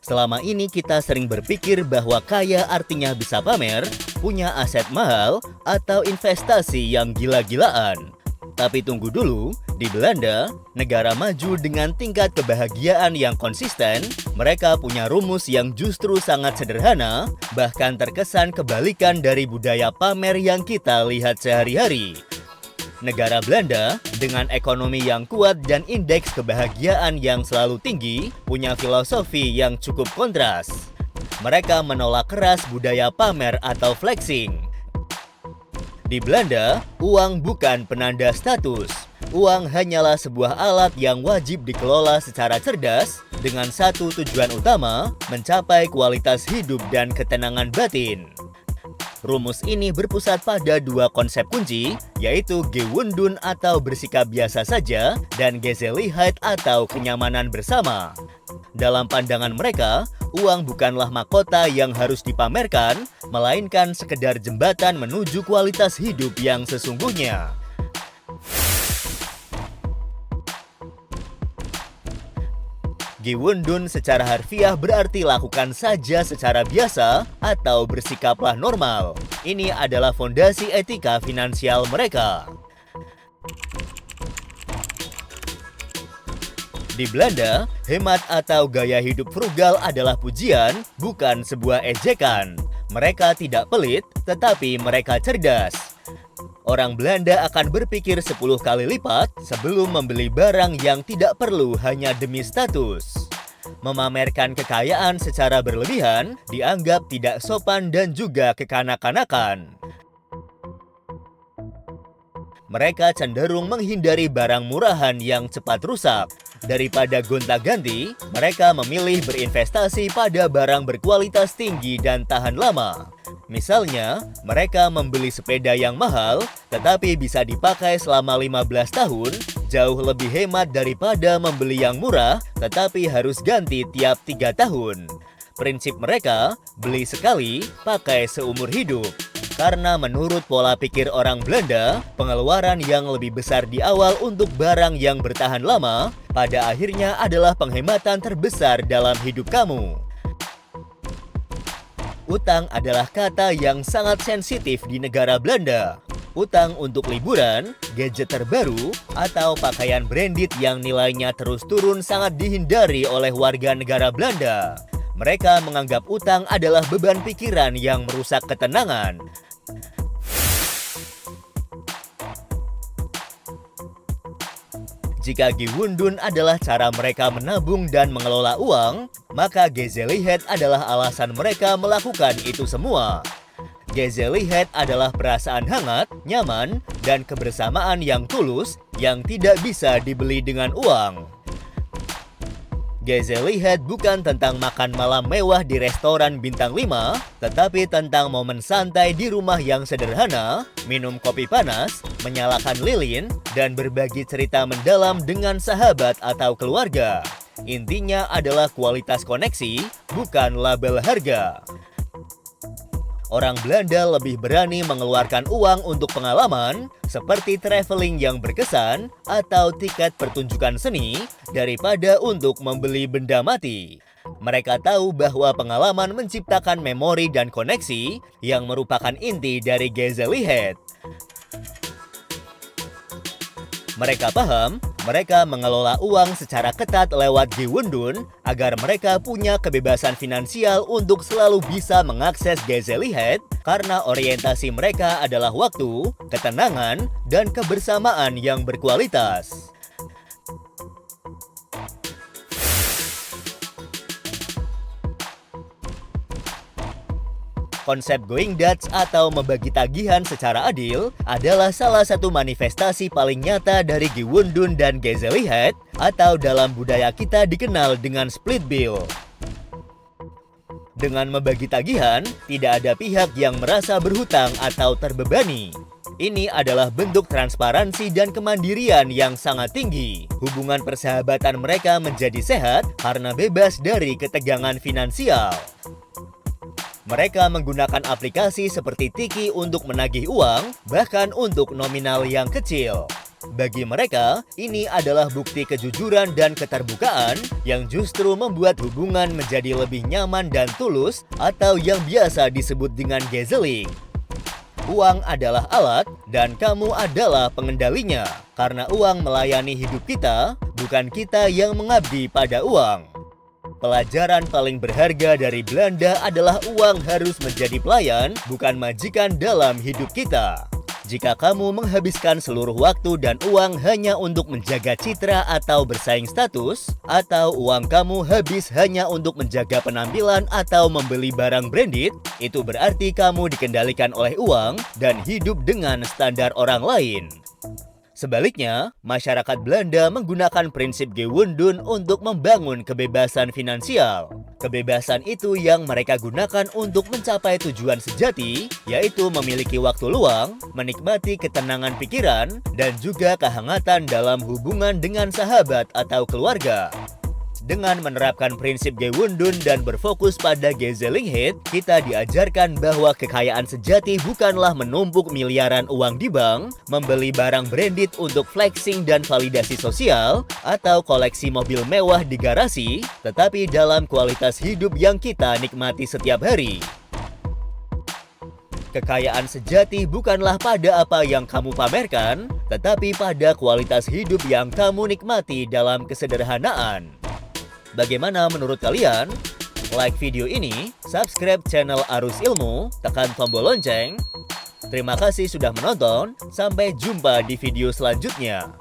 Selama ini kita sering berpikir bahwa kaya artinya bisa pamer, punya aset mahal, atau investasi yang gila-gilaan. Tapi tunggu dulu, di Belanda, negara maju dengan tingkat kebahagiaan yang konsisten, mereka punya rumus yang justru sangat sederhana, bahkan terkesan kebalikan dari budaya pamer yang kita lihat sehari-hari. Negara Belanda, dengan ekonomi yang kuat dan indeks kebahagiaan yang selalu tinggi, punya filosofi yang cukup kontras. Mereka menolak keras budaya pamer atau flexing. Di Belanda, uang bukan penanda status. Uang hanyalah sebuah alat yang wajib dikelola secara cerdas dengan satu tujuan utama, mencapai kualitas hidup dan ketenangan batin. Rumus ini berpusat pada dua konsep kunci, yaitu Gewundun atau bersikap biasa saja, dan Geselligkeit atau kenyamanan bersama. Dalam pandangan mereka, uang bukanlah mahkota yang harus dipamerkan, melainkan sekedar jembatan menuju kualitas hidup yang sesungguhnya. Gewundun secara harfiah berarti lakukan saja secara biasa atau bersikaplah normal. Ini adalah fondasi etika finansial mereka. Di Belanda, hemat atau gaya hidup frugal adalah pujian, bukan sebuah ejekan. Mereka tidak pelit, tetapi mereka cerdas. Orang Belanda akan berpikir 10 kali lipat sebelum membeli barang yang tidak perlu hanya demi status. Memamerkan kekayaan secara berlebihan dianggap tidak sopan dan juga kekanak-kanakan. Mereka cenderung menghindari barang murahan yang cepat rusak. Daripada gonta-ganti, mereka memilih berinvestasi pada barang berkualitas tinggi dan tahan lama. Misalnya, mereka membeli sepeda yang mahal, tetapi bisa dipakai selama 15 tahun, jauh lebih hemat daripada membeli yang murah, tetapi harus ganti tiap 3 tahun. Prinsip mereka, beli sekali, pakai seumur hidup. Karena menurut pola pikir orang Belanda, pengeluaran yang lebih besar di awal untuk barang yang bertahan lama, pada akhirnya adalah penghematan terbesar dalam hidup kamu. Utang adalah kata yang sangat sensitif di negara Belanda. Utang untuk liburan, gadget terbaru, atau pakaian branded yang nilainya terus turun sangat dihindari oleh warga negara Belanda. Mereka menganggap utang adalah beban pikiran yang merusak ketenangan. Jika Gewundun adalah cara mereka menabung dan mengelola uang, maka Geselligkeit adalah alasan mereka melakukan itu semua. Geselligkeit adalah perasaan hangat, nyaman, dan kebersamaan yang tulus yang tidak bisa dibeli dengan uang. Geselligkeit bukan tentang makan malam mewah di restoran bintang 5, tetapi tentang momen santai di rumah yang sederhana, minum kopi panas, menyalakan lilin, dan berbagi cerita mendalam dengan sahabat atau keluarga. Intinya adalah kualitas koneksi, bukan label harga. Orang Belanda lebih berani mengeluarkan uang untuk pengalaman, seperti traveling yang berkesan atau tiket pertunjukan seni, daripada untuk membeli benda mati. Mereka tahu bahwa pengalaman menciptakan memori dan koneksi yang merupakan inti dari Geselligkeit. Mereka paham, mereka mengelola uang secara ketat lewat Gewundun agar mereka punya kebebasan finansial untuk selalu bisa mengakses Geselligkeit karena orientasi mereka adalah waktu, ketenangan, dan kebersamaan yang berkualitas. Konsep going Dutch atau membagi tagihan secara adil adalah salah satu manifestasi paling nyata dari Gewundun dan Geselligkeit atau dalam budaya kita dikenal dengan split bill. Dengan membagi tagihan, tidak ada pihak yang merasa berhutang atau terbebani. Ini adalah bentuk transparansi dan kemandirian yang sangat tinggi. Hubungan persahabatan mereka menjadi sehat karena bebas dari ketegangan finansial. Mereka menggunakan aplikasi seperti Tiki untuk menagih uang, bahkan untuk nominal yang kecil. Bagi mereka, ini adalah bukti kejujuran dan keterbukaan yang justru membuat hubungan menjadi lebih nyaman dan tulus, atau yang biasa disebut dengan gazeling. Uang adalah alat dan kamu adalah pengendalinya. Karena uang melayani hidup kita, bukan kita yang mengabdi pada uang. Pelajaran paling berharga dari Belanda adalah uang harus menjadi pelayan, bukan majikan dalam hidup kita. Jika kamu menghabiskan seluruh waktu dan uang hanya untuk menjaga citra atau bersaing status, atau uang kamu habis hanya untuk menjaga penampilan atau membeli barang branded, itu berarti kamu dikendalikan oleh uang dan hidup dengan standar orang lain. Sebaliknya, masyarakat Belanda menggunakan prinsip gewunden untuk membangun kebebasan finansial. Kebebasan itu yang mereka gunakan untuk mencapai tujuan sejati, yaitu memiliki waktu luang, menikmati ketenangan pikiran, dan juga kehangatan dalam hubungan dengan sahabat atau keluarga. Dengan menerapkan prinsip gewunden dan berfokus pada Gezelligheid, kita diajarkan bahwa kekayaan sejati bukanlah menumpuk miliaran uang di bank, membeli barang branded untuk flexing dan validasi sosial, atau koleksi mobil mewah di garasi, tetapi dalam kualitas hidup yang kita nikmati setiap hari. Kekayaan sejati bukanlah pada apa yang kamu pamerkan, tetapi pada kualitas hidup yang kamu nikmati dalam kesederhanaan. Bagaimana menurut kalian? Like video ini, subscribe channel Arus Ilmu, tekan tombol lonceng. Terima kasih sudah menonton, sampai jumpa di video selanjutnya.